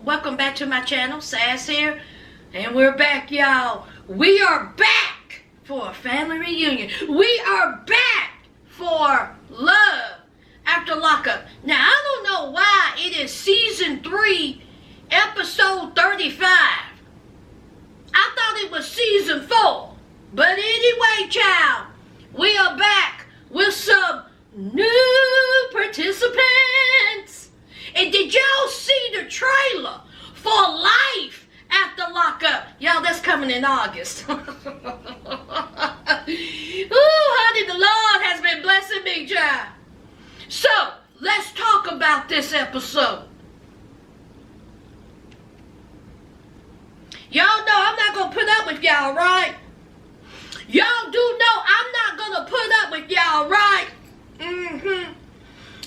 welcome back to my channel. Sass here, and we're back, y'all. We are back for a family reunion. We are back for love after lockup. Now, I don't know why it is season 3, episode 35. I thought it was season 4. But anyway, child, we are back with some new participants. And did y'all see the trailer for Life After Lockup? Y'all, that's coming in August. Ooh, honey, the Lord has been blessing me, child. So, let's talk about this episode. Y'all know I'm not going to put up with y'all, right? Y'all do know I'm not going to put up with y'all, right?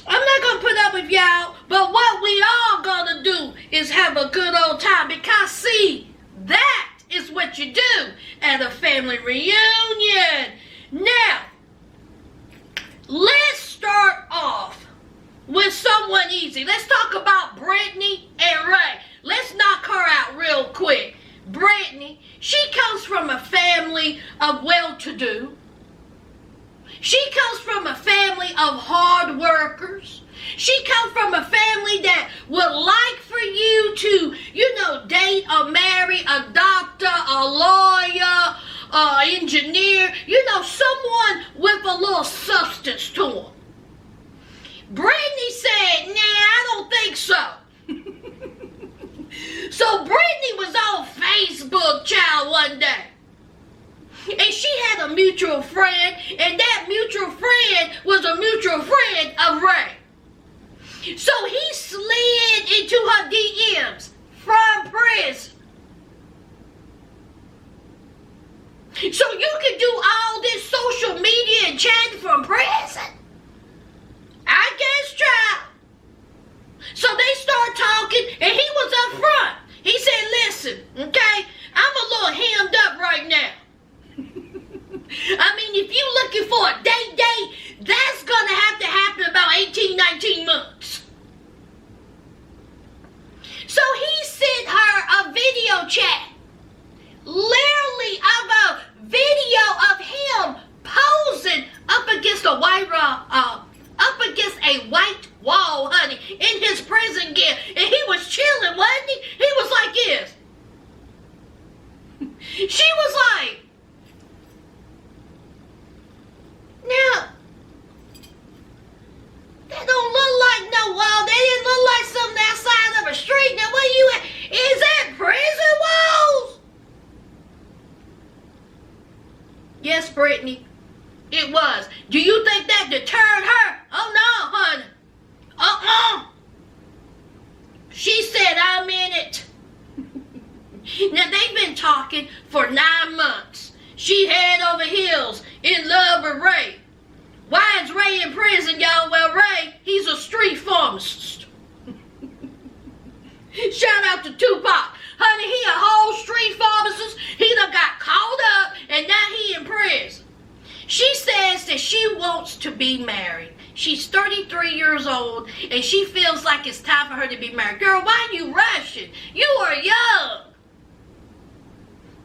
I'm not going to put up with y'all, but what we all going to do is have a good old time, because, see, that is what you do at a family reunion. Now, let's start off with someone easy. Let's talk about Brittany and Ray. Let's knock her out real quick. Brittany, she comes from a family of well-to-do. She comes from a family of hard workers. She comes from a family that would like for you to, date or marry a doctor, a lawyer, engineer, someone with a little substance to them. Brittany said, nah, I don't think so. So Brittany was on Facebook, child, one day. And she had a mutual friend, and that mutual friend was a mutual friend of Ray. So he slid into her DMs from prison. So you can do all this social media and chatting from prison? I guess, child. So they start talking, and he was up front. He said, listen, okay, I'm a little hemmed up right now. I mean, if you're looking for a date, that's going to have to happen about 18, 19 months. So he sent her a video chat, literally of a video of him posing up against a white wall, honey, in his prison gear, and he was chilling, wasn't he? He was like this. She was like, now, that don't look like no wall. That didn't look like something outside of a street. Now, where you at? Is that prison walls? Yes, Brittany, it was. Do you think that deterred her? Oh, no, honey. She said, I'm in it. Now, they've been talking for 9 months. She head over heels in love with Ray. Why is Ray in prison, y'all? Well, Ray, he's a street pharmacist. Shout out to Tupac. Honey, he a whole street pharmacist. He done got caught up, and now he in prison. She says that she wants to be married. She's 33 years old, and she feels like it's time for her to be married. Girl, why are you rushing? You are young.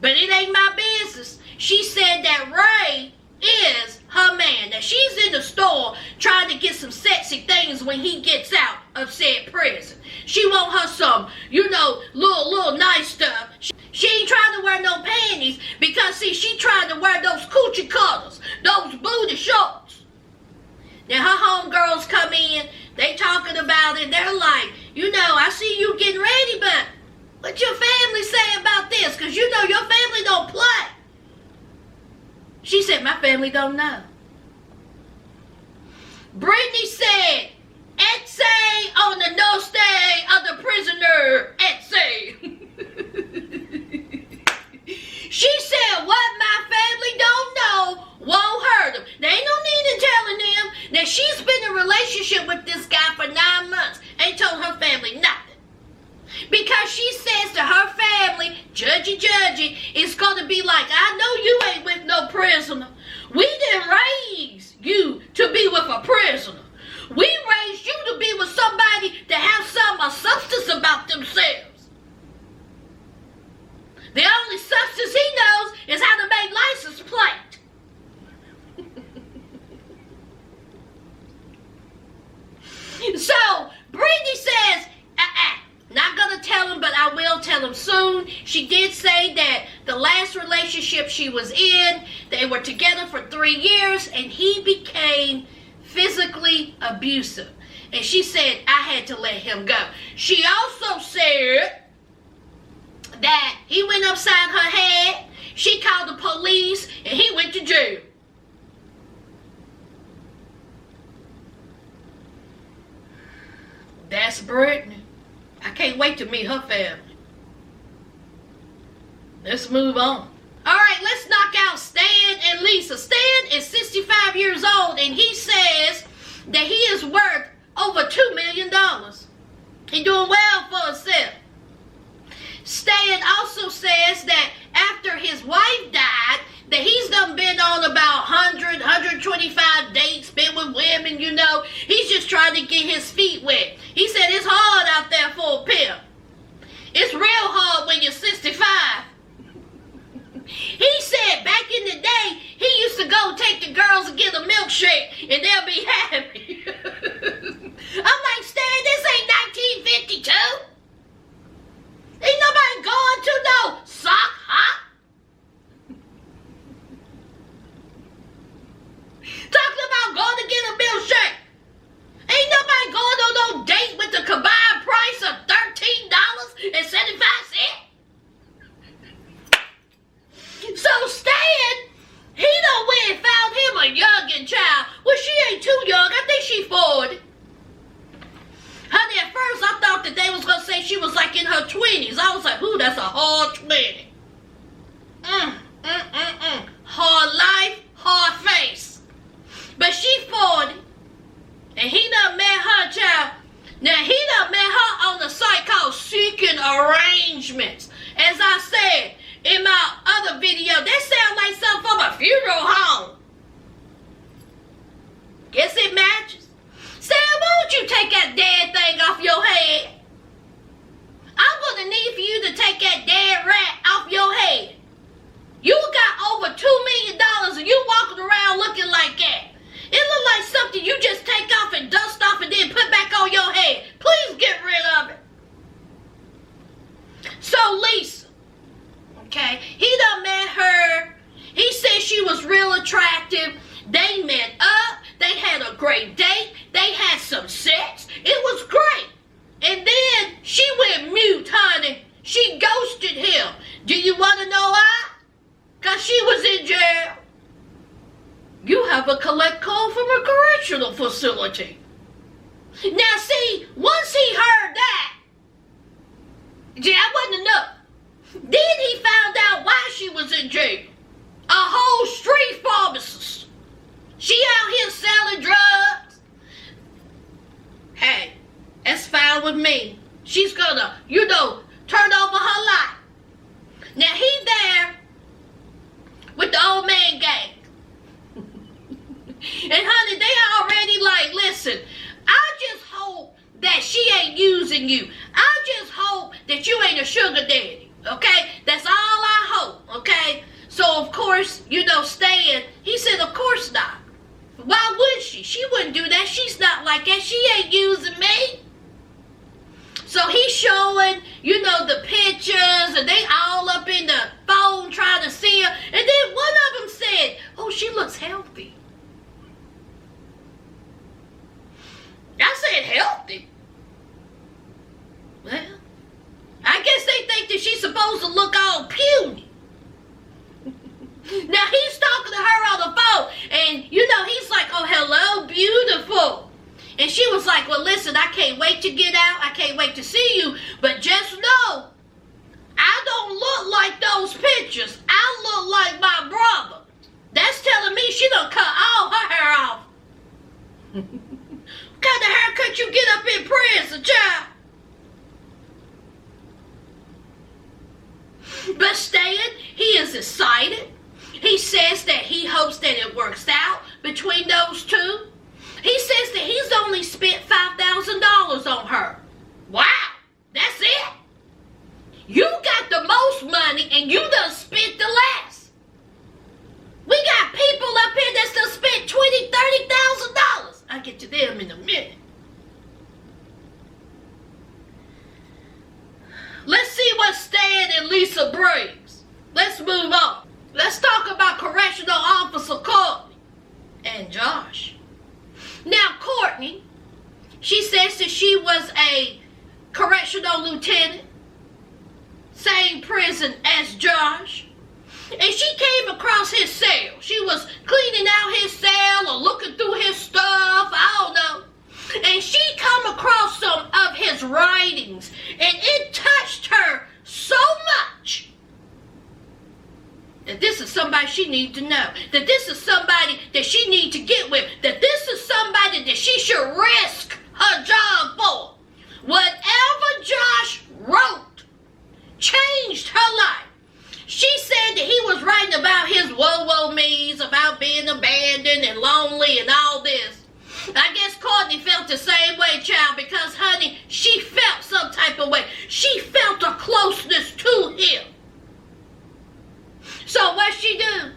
But it ain't my business. She said that Ray is her man. That she's in the store trying to get some sexy things when he gets out of said prison. She want her some, little nice stuff. She ain't trying to wear no panties because, see, she trying to wear those coochie cutters, those booty shorts. Now, her homegirls come in, they talking about it. They're like, I see you getting ready, but what your family say about this? Because your family don't play. She said, my family don't know. Brittany said, Etsy on the no stay of the prisoner, Etsy. She said, what my family don't know won't hurt them. There ain't no need in telling them that she's been in a relationship with this guy for 9 months. Ain't told her family nothing. Because she says to her family, judgy, it's going to be like, I know you ain't with no prisoner. We didn't raise you to be with a prisoner. We raised you to be with somebody that has some substance about themselves. she did say that the last relationship she was in, they were together for 3 years, and he became physically abusive. And she said, I had to let him go. She also said that he went upside her head, she called the police, and he went to jail. That's Brittany. I can't wait to meet her family. Let's move on. Alright, let's knock out Stan and Lisa. Stan is 65 years old, and he says that he is worth over $2 million. He's doing well for himself. Stan also says that after his wife died, that he's done been on about 100, 125 dates, been with women, you know. He's just trying to get his feet wet. He said it's hard out there for a pimp. It's real hard when you're 65. He said back in the day, he used to go take the girls and get a milkshake, and they'll be happy. I'm like, Stan, this ain't 1952. Ain't nobody going to no sock hop. Talking about going to get a milkshake. Ain't nobody going on no date with the combined price of $13.75. So Stan, he done went and found him a youngin' child. Well, she ain't too young. I think she 40. Honey, at first I thought that they was going to say she was like in her 20s. I was like, ooh, that's a hard 20. Hard life, hard face. But she 40. And he done met her child. Now, he done met her on a site called Seeking Arrangements. As I said in my other video, that sounds like something from a funeral home. Guess it matches. Sam, why don't you take that dead thing off your head? I'm going to need for you to take that dead rat off your head. You got over $2 million and you walking around looking like that. It look like something you just take off and dust off and then put back on your head. Please get rid of it. So Lisa, okay, he done met her. He said she was real attractive. They met up. They had a great date. They had some sex. It was great. And then she went mute, honey. She ghosted him. Do you want to know why? Because she was in jail. You have a collect call from a correctional facility. Now see, once he heard that, that wasn't enough. Then he found out why she was in jail. A whole street pharmacist. She out here selling drugs. Hey, that's fine with me. She's gonna, turn over her life. Now he there with the old man gang. And honey, they already like, listen, I just hope that she ain't using you. I just hope that you ain't a sugar daddy, okay? That's all I hope, okay? So, of course, Stan, he said, of course not. Why would she? She wouldn't do that. She's not like that. She ain't using me. So he's showing, the pictures, and they all up in the phone trying to see her. And then one of them said, oh, she looks healthy. I said healthy. Well, I guess they think that she's supposed to look all puny. Now he's talking to her on the phone, and he's like, oh, hello, beautiful. And she was like, well, listen, I can't wait to get out. I can't wait to see you. But just know, I don't look like those pictures. I look like my brother. That's telling me she done cut all her hair off. What kind of haircut you get up in prison, child? But Stan, he is excited. He says that he hopes that it works out between those two. He says that he's only spent $5,000 on her. Wow, that's it? You got the most money and you done spent the less. We got people up here that's done spent $20,000, $30,000. I'll get to them in a minute. Let's see what Stan and Lisa a breeze. Let's move on. Let's talk about Correctional Officer Courtney and Josh. Now, Courtney, she says that she was a correctional lieutenant, same prison as Josh. And she came across his cell. She was cleaning out his cell or looking through his stuff, I don't know. And she come across some of his writings, and it touched her so much that this is somebody she needs to know, that this is somebody that she needs to get with, that this is somebody that she should risk her job for. Whatever Josh wrote changed her life. She said that he was writing about his woe me's, about being abandoned and lonely and all this. I guess Courtney felt the same way, child, because, honey, she felt some type of way. She felt a closeness to him. So what she do?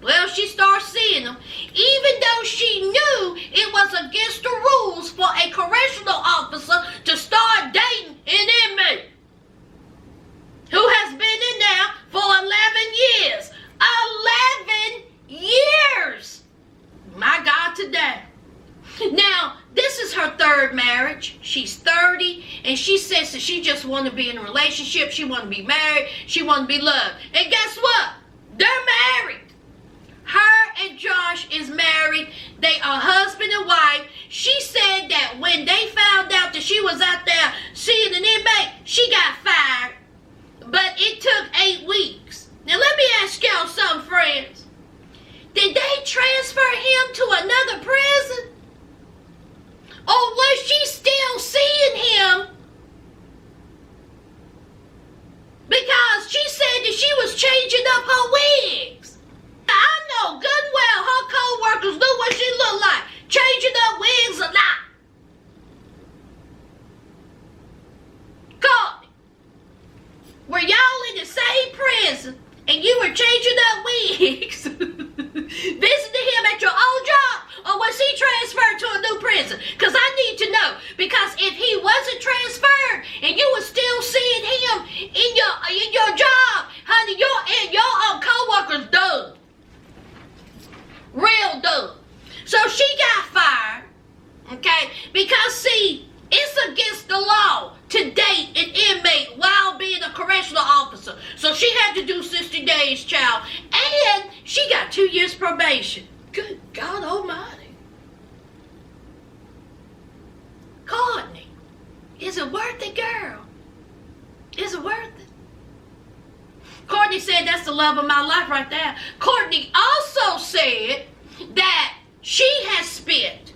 Well, she started seeing him, even though she knew it was against the rules for a correctional officer to start dating an inmate who has been in there for 11 years. 11 years! My God, today. Now, this is her third marriage. She's 30, and she says that she just want to be in a relationship. She want to be married. She want to be loved. And guess what? They're married. Her and Josh is married. They are husband and wife. She said that when they found out that she was out there seeing an inmate, she got fired. But it took 8 weeks. Now let me ask y'all something, friends. Did they transfer him to another prison? Or was she still seeing him? Because she said that she was changing up her wigs. I know good and well her co-workers knew what she looked like. Changing up wigs or not. Courtney, were y'all in the same prison and you were changing up wigs, visiting him at your old job, or was he transferred to a new prison? Because I need to know. Because if he wasn't transferred and you were still seeing him in your job, honey, your co-workers done. Real done. So she got fired, okay? Because, see, it's against the law to date an inmate while being a correctional officer. So she had to do 60 days, child. And she got 2 years probation. Good God Almighty. Courtney, is it worth it, girl? Is it worth it? Courtney said that's the love of my life right there. Courtney also said that she has spent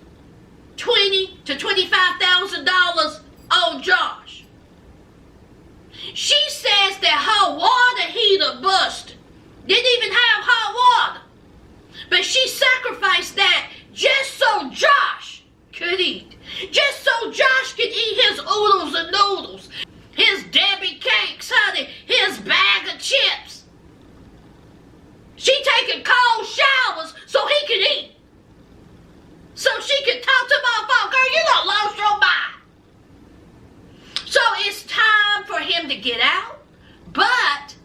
$20,000 to $25,000 on Josh. She says that her water heater busted. Didn't even have hot water. But she sacrificed that just so Josh could eat. Just so Josh could eat his oodles and noodles. His Debbie cakes, honey. His bag of chips. She taking cold showers so he could eat. So she could talk to my phone. Girl, you done lost your mind. So it's time for him to get out. But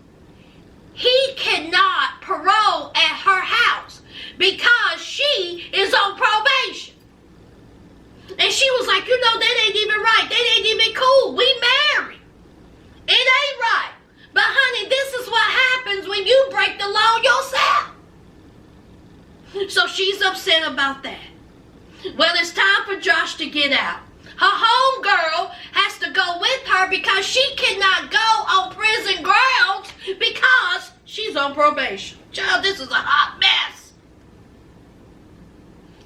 he cannot parole at her house because she is on probation. And she was like, you know, that ain't even right. That ain't even cool. We married. It ain't right. But honey, this is what happens when you break the law yourself. So she's upset about that. Well, it's time for Josh to get out. Her homegirl has to go with her because she cannot go on prison grounds because she's on probation. Child, this is a hot mess.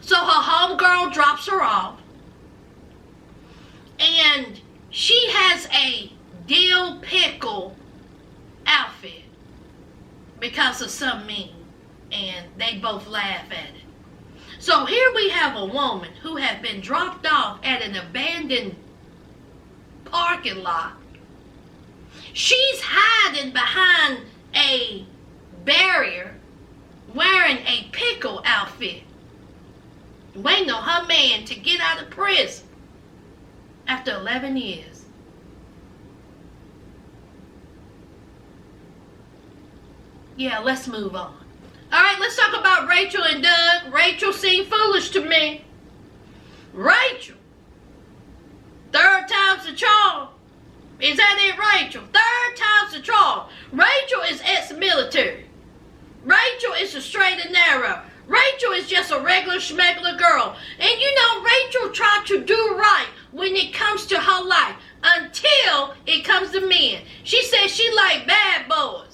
So her homegirl drops her off. And she has a dill pickle outfit because of some meme. And they both laugh at it. So here we have a woman who had been dropped off at an abandoned parking lot. She's hiding behind a barrier wearing a pickle outfit, waiting on her man to get out of prison after 11 years. Yeah, let's move on. All right, let's talk about Rachel and Doug. Rachel seemed foolish to me. Rachel. Third time's the charm. Is that it, Rachel? Third time's the charm. Rachel is ex-military. Rachel is a straight and narrow. Rachel is just a regular schmegular girl. And you know, Rachel tried to do right when it comes to her life until it comes to men. She said she liked bad boys.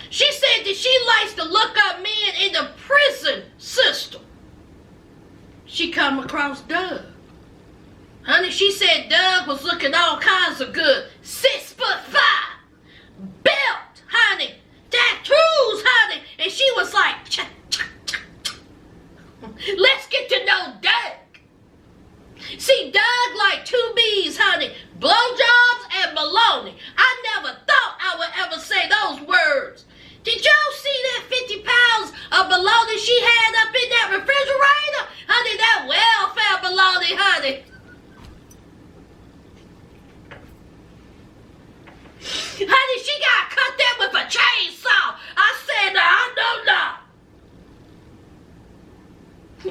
She said that she likes to look up men in the prison system. She come across Doug. Honey, she said Doug was looking all kinds of good. 6'5", built, honey, tattoos, honey. And she was like, let's get to know Doug. See, Doug like 2 B's, honey. Blowjobs and baloney. I never thought I would ever say those words. Did y'all see that 50 pounds of bologna she had up in that refrigerator? Honey, that welfare bologna, honey. Honey, she got cut that with a chainsaw. I said, no.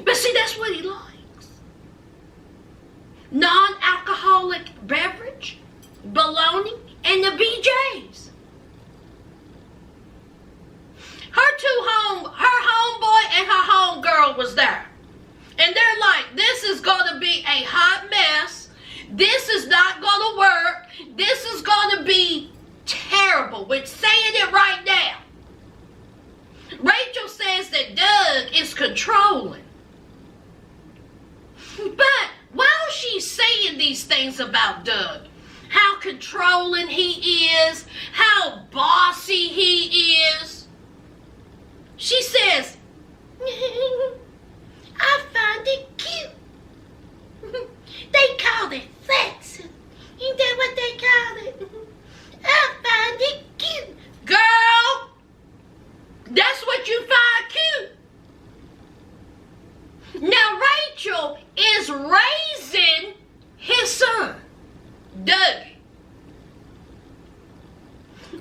But see, that's what he likes. Non-alcoholic beverage, bologna, and the BJs. Her homeboy and her homegirl was there. And they're like, this is going to be a hot mess. This is not going to work. This is going to be terrible. We're saying it right now. Rachel says that Doug is controlling. But while she's saying these things about Doug, how controlling he is, how bossy he is, she says, I find it cute. They call it sexy. Ain't that what they call it? I find it cute. Girl, that's what you find cute. Now Rachel is raising his son, Dougie.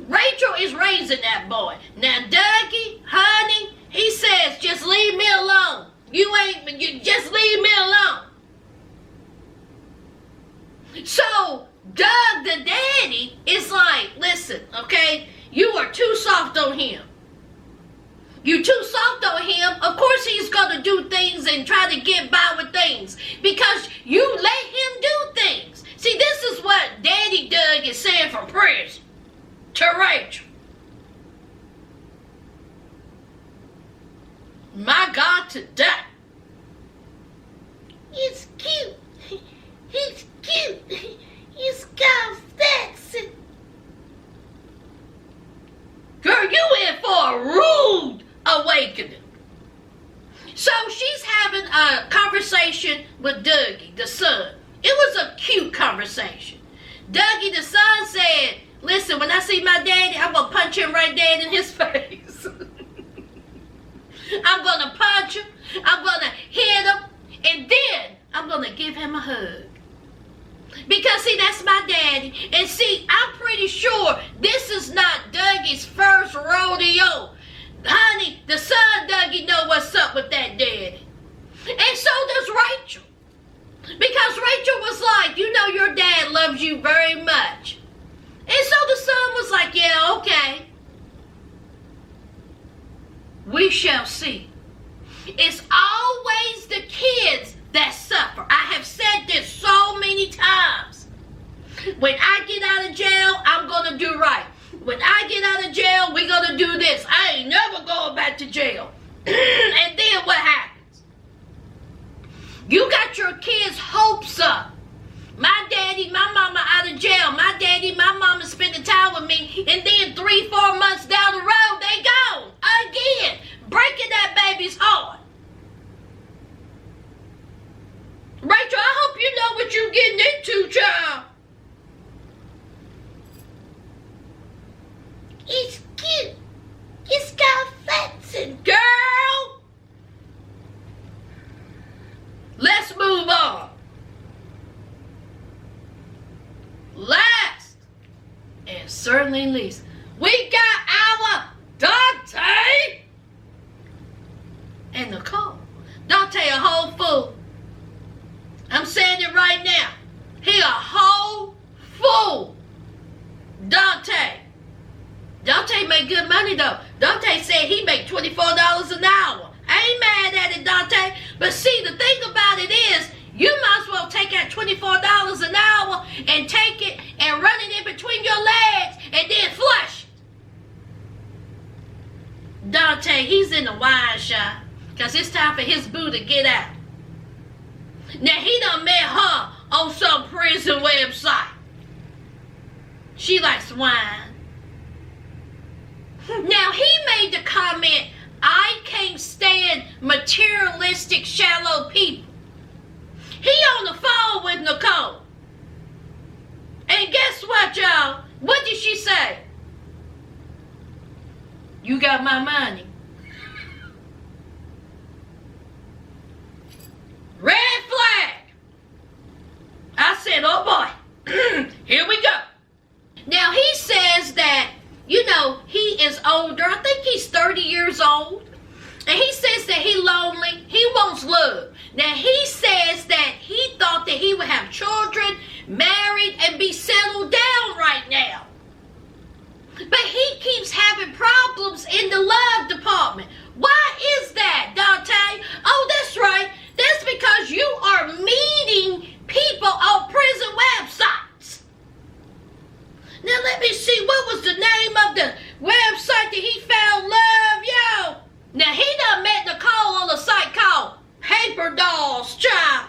Rachel is raising that boy. Now Dougie, honey, he says, just leave me alone. You just leave me alone. So Doug the daddy is like, listen, okay, you are too soft on him. You too soft on him. Of course he's going to do things and try to get by with things because you let him do things. See, this is what Daddy Doug is saying from prison to Rachel. My God, today. It's cute. He's cute. He's got sexy. Girl, you in for a rude awakening. So she's having a conversation with Dougie, the son. It was a cute conversation. Dougie, the son, said, listen, when I see my daddy, I'm going to punch him right there in his face. I'm going to punch him. I'm going to hit him. And then I'm going to give him a hug. Because, see, that's my daddy. And, see, I'm pretty sure this is not Dougie's first rodeo. Honey, the son Dougie know what's up with that daddy. And so does Rachel. Because Rachel was like, you know your dad loves you very much. And so the son was like, yeah, okay. We shall see. It's always the kids that suffer. I have said this so many times. When I get out of jail, I'm going to do right. When I get out of jail, we're going to do this. I ain't never going back to jail. And then what happens? You got your kids' hopes up. My daddy, my mama out of jail. My daddy, my mama spending time with me. And then 3-4 months down the road, they gone. Again. Breaking that baby's heart. Rachel, I hope you know what you're getting into, child. It's cute. It's got fats and girl. Let's move on. Last and certainly least, we got our dog. make good money though. Dante said he make $24 an hour. I ain't mad at it, Dante. But see, the thing about it is, you might as well take that $24 an hour and take it and run it in between your legs and then flush. Dante, he's in the wine shop because it's time for his boo to get out. Now, he done met her on some prison website. She likes wine. Now, he made the comment, I can't stand materialistic, shallow people. He on the phone with Nicole. And guess what, y'all? What did she say? You got my money. Red flag. I said, oh boy. Here we go. Now, he says that, you know, he is older. I think he's 30 years old. And he says that he's lonely. He wants love. Now, he says that he thought that he would have children, married, and be settled down right now. But he keeps having problems in the love department. Why is that, Dante? Oh, that's right. That's because you are meeting people on prison websites. Now, let me see. What was the name of the website that he found love, yo? Now, he done met Nicole on a site called Paper Dolls, child.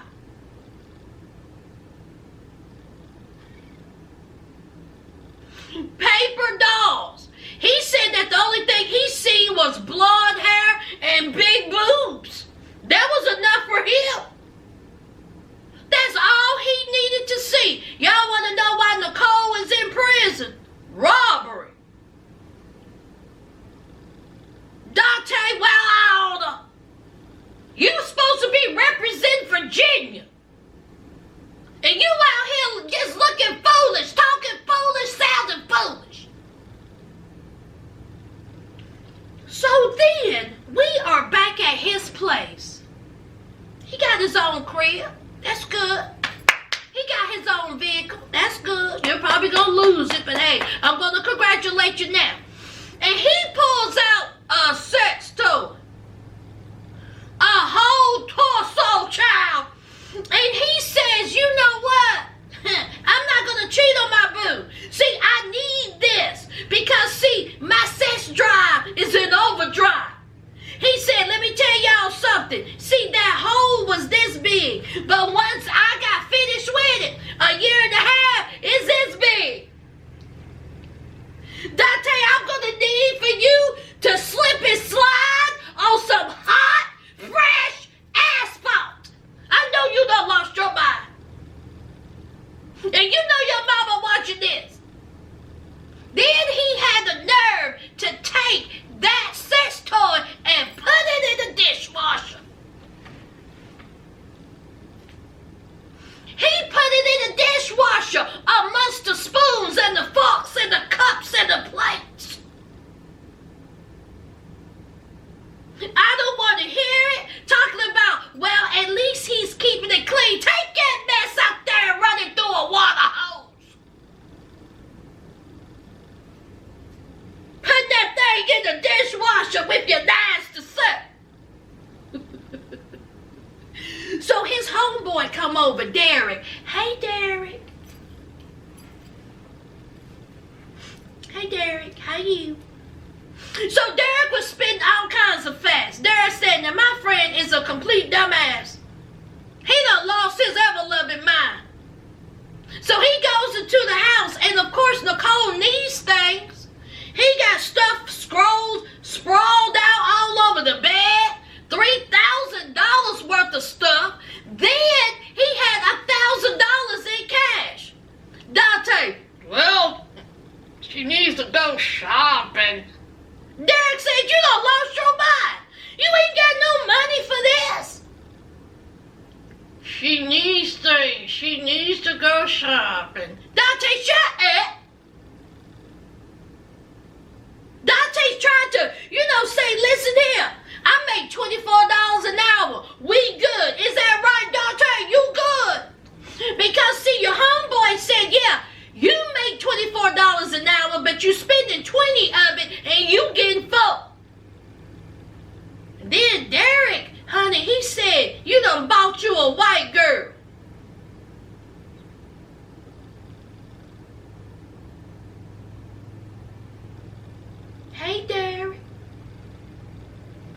Paper dolls. He said that the only thing he seen was blonde hair and big boobs. That was enough for him. That's all he needed to see. Y'all want to know why Nicole is in prison? Robbery. Dante Wilder, you supposed to be representing Virginia. And you out here just looking foolish, talking foolish, sounding foolish. So then, we are back at his place. He got his own crib. That's good. He got his own vehicle. That's good. You're probably going to lose it, but hey, I'm going to congratulate you now. And he pulls out a sex toy. A whole torso, child. And he says, you know what? I'm not going to cheat on my boo. See, I need this. Because, see, my sex drive is in overdrive. He said, let me tell y'all something. See, that hole was this big. But once I got finished with it, a year and a half is this big. Dante, I'm going to need for you to slip and slide on some hot, fresh asphalt. I know you done lost your mind. And you know your mama watching this. Then he had the nerve to take that sex toy and put it in the dishwasher. He put it in the dishwasher amongst the spoons and the forks and the cups and the plates. I don't want to hear it talking about, well, at least he's keeping it clean. Take that mess out there and run it through a water hose. Put that thing in the dishwasher with your nasty self. So his homeboy come over, Derek. Hey, Derek. Hey, Derek. How you? So Derek was spitting all kinds of facts. Derek said, now my friend is a complete dumbass. He done lost his ever-loving mind. So he goes into the house, and of course Nicole needs things. He got stuff sprawled out all over the bed. $3,000 worth of stuff. Then he had $1,000 in cash. Dante, well, she needs to go shopping. Derek said, you done lost your mind. You ain't got no money for this. She needs things. She needs to go shopping. Dante, shut up. Dante's trying to, say, listen here. I make $24 an hour. We good. Is that right, Dante? You good. Because, see, your homeboy said, yeah, you make $24 an hour, but but you spending 20 of it and you getting full. Then Derek, honey, he said, you done bought you a white girl. Hey, Derek.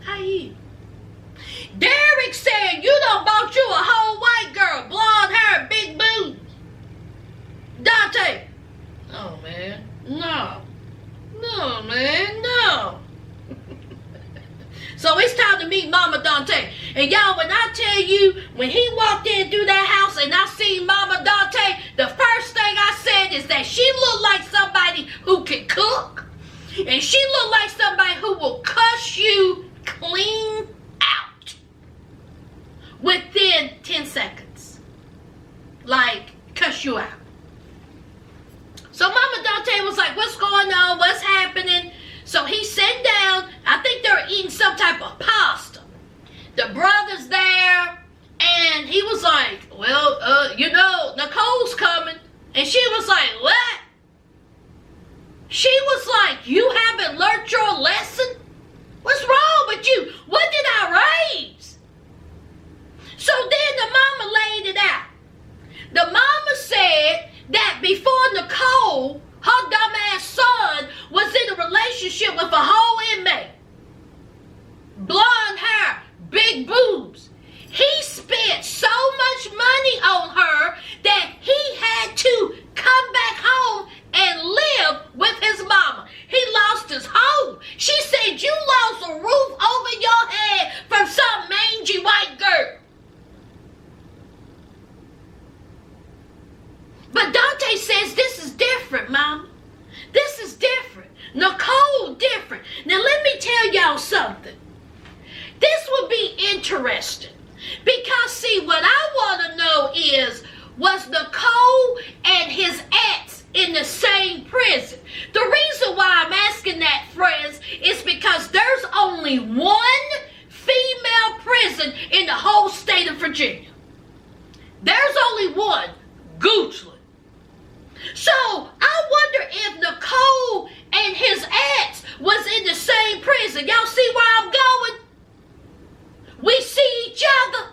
How you? Derek said, you done bought you a whole white girl, blonde hair, big boobs. Dante. Oh, man. No. No, man. No. So it's time to meet Mama Dante. And y'all, when I tell you, when he walked in through that house and I seen Mama Dante, the first thing I said is that she looked like somebody who could cook. And she looked like somebody who will cuss you clean out within 10 seconds. Like, cuss you out. So Mama Dante was like, what's going on? What's happening? So he sat down. I think they were eating some type of pasta. The brother's there. And he was like, well, Nicole's coming. And she was like, what? She was like, you haven't learned your lesson? What's wrong with you? What did I raise? So then the mama laid it out. The mama said that before Nicole, her dumbass son, was in a relationship with a whole inmate. Blonde hair, big boobs. He spent so much money on her that he had to come back home and live with his mama. He lost his home. She said, you lost a roof over your head from some mangy white girl. But Dante says this is different, Mama. This is different. Nicole different. Now let me tell y'all something. This would be interesting. Because see, what I want to know is, was Nicole and his ex in the same prison? The reason why I'm asking that, friends, is because there's only one female prison in the whole state of Virginia. There's only one, Goochland. So I wonder if Nicole and his ex was in the same prison. Y'all see where I'm going? We see each other.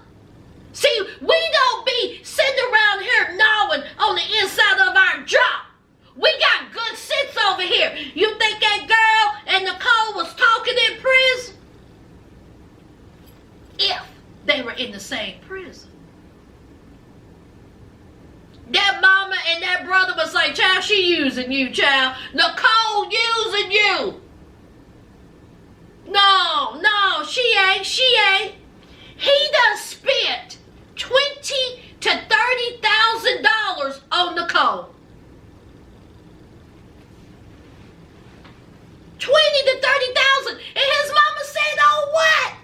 See, we don't be sitting around here gnawing on the inside of our jaw. We got good sense over here. You think that girl and Nicole was talking in prison? If they were in the same prison. That mama and that brother was like, child, she using you, child. Nicole using you. No, she ain't. He done spent $20,000 to $30,000 on Nicole. $20,000 to $30,000, and his mama said, "Oh what?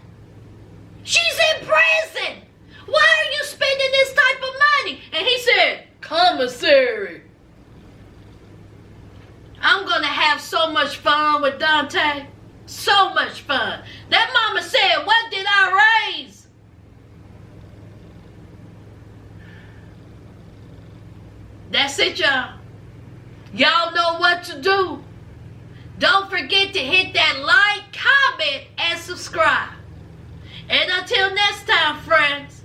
She's in prison. Why are you spending this type of money?" And he said, "Commissary. I'm gonna have so much fun with Dante. So much fun." That mama said, "What did I raise?" That's it, y'all. Y'all know what to do. Don't forget to hit that like, comment, and subscribe. And until next time, friends.